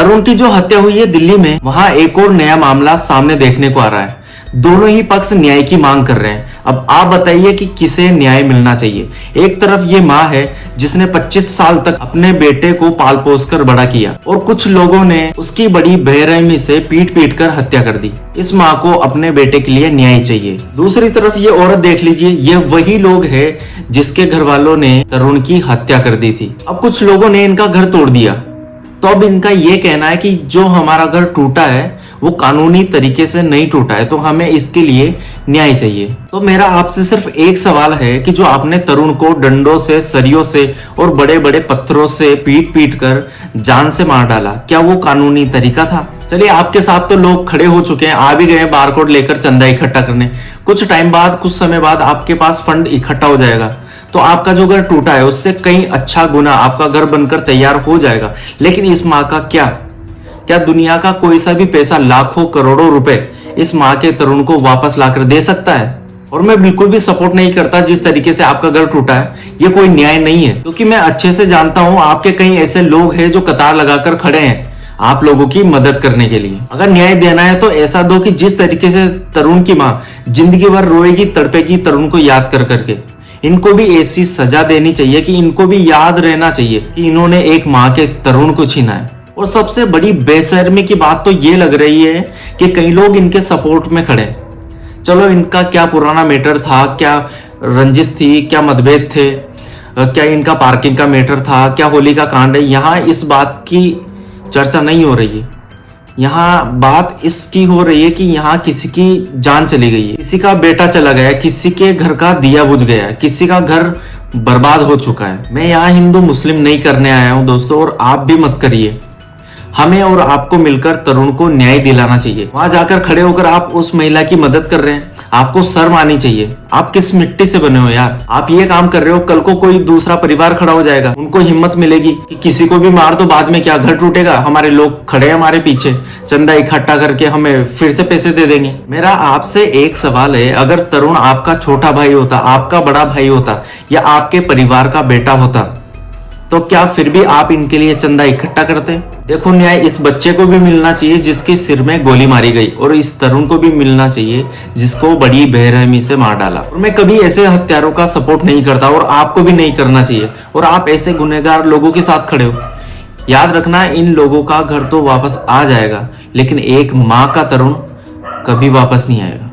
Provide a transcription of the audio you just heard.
तरुण की जो हत्या हुई है दिल्ली में, वहां एक और नया मामला सामने देखने को आ रहा है। दोनों ही पक्ष न्याय की मांग कर रहे हैं। अब आप बताइए कि किसे न्याय मिलना चाहिए। एक तरफ ये माँ है जिसने 25 साल तक अपने बेटे को पाल पोस कर बड़ा किया और कुछ लोगों ने उसकी बड़ी बेरहमी से पीट पीट कर हत्या कर दी। इस माँ को अपने बेटे के लिए न्याय चाहिए। दूसरी तरफ ये औरत देख लीजिए, ये वही लोग है जिसके घर वालों ने तरुण की हत्या कर दी थी। अब कुछ लोगों ने इनका घर तोड़ दिया, तो अब इनका ये कहना है कि जो हमारा घर टूटा है वो कानूनी तरीके से नहीं टूटा है, तो हमें इसके लिए न्याय चाहिए। तो मेरा आपसे सिर्फ एक सवाल है कि जो आपने तरुण को डंडों से, सरियों से और बड़े बड़े पत्थरों से पीट पीट कर जान से मार डाला, क्या वो कानूनी तरीका था? चलिए, आपके साथ तो लोग खड़े हो चुके हैं, आ भी गए बारकोड लेकर चंदा इकट्ठा करने। कुछ टाइम बाद, कुछ समय बाद आपके पास फंड इकट्ठा हो जाएगा, तो आपका जो घर टूटा है उससे कहीं अच्छा गुना आपका घर बनकर तैयार हो जाएगा। लेकिन इस माँ का क्या दुनिया का कोई सा भी पैसा, लाखों करोड़ों रुपए इस माँ के तरुण को वापस लाकर दे सकता है? और मैं बिल्कुल भी सपोर्ट नहीं करता जिस तरीके से आपका घर टूटा है, ये कोई न्याय नहीं है। क्योंकि मैं अच्छे से जानता हूं आपके कई ऐसे लोग हैं जो कतार लगाकर खड़े हैं आप लोगों की मदद करने के लिए। अगर न्याय देना है तो ऐसा दो कि जिस तरीके से तरुण की माँ जिंदगी भर रोएगी, तड़पेगी तरुण को याद कर करके, इनको भी ऐसी सजा देनी चाहिए कि इनको भी याद रहना चाहिए कि इन्होंने एक माँ के तरुण को छीना है। और सबसे बड़ी बेशर्मी की बात तो ये लग रही है कि कई लोग इनके सपोर्ट में खड़े। चलो, इनका क्या पुराना मैटर था, क्या रंजिश थी, क्या मतभेद थे, क्या इनका पार्किंग का मैटर था, क्या होली का कांड है, यहाँ इस बात की चर्चा नहीं हो रही है। यहाँ बात इसकी हो रही है कि यहाँ किसी की जान चली गई है, किसी का बेटा चला गया, किसी के घर का दिया बुझ गया, किसी का घर बर्बाद हो चुका है। मैं यहाँ हिंदू मुस्लिम नहीं करने आया हूँ दोस्तों, और आप भी मत करिए। हमें और आपको मिलकर तरुण को न्याय दिलाना चाहिए। वहां जाकर खड़े होकर आप उस महिला की मदद कर रहे हैं, आपको शर्म आनी चाहिए। आप किस मिट्टी से बने हो यार? आप ये काम कर रहे हो, कल को कोई दूसरा परिवार खड़ा हो जाएगा, उनको हिम्मत मिलेगी कि किसी को भी मार दो, बाद में क्या घर टूटेगा, हमारे लोग खड़े हैं हमारे पीछे, चंदा इकट्ठा करके हमें फिर से पैसे दे देंगे। मेरा आपसे एक सवाल है, अगर तरुण आपका छोटा भाई होता, आपका बड़ा भाई होता, या आपके परिवार का बेटा होता, तो क्या फिर भी आप इनके लिए चंदा इकट्ठा करते? देखो, न्याय इस बच्चे को भी मिलना चाहिए जिसके सिर में गोली मारी गई, और इस तरुण को भी मिलना चाहिए जिसको बड़ी बेरहमी से मार डाला। और मैं कभी ऐसे हत्यारों का सपोर्ट नहीं करता, और आपको भी नहीं करना चाहिए। और आप ऐसे गुनहगार लोगों के साथ खड़े हो। याद रखना, इन लोगों का घर तो वापस आ जाएगा, लेकिन एक माँ का तरुण कभी वापस नहीं आएगा।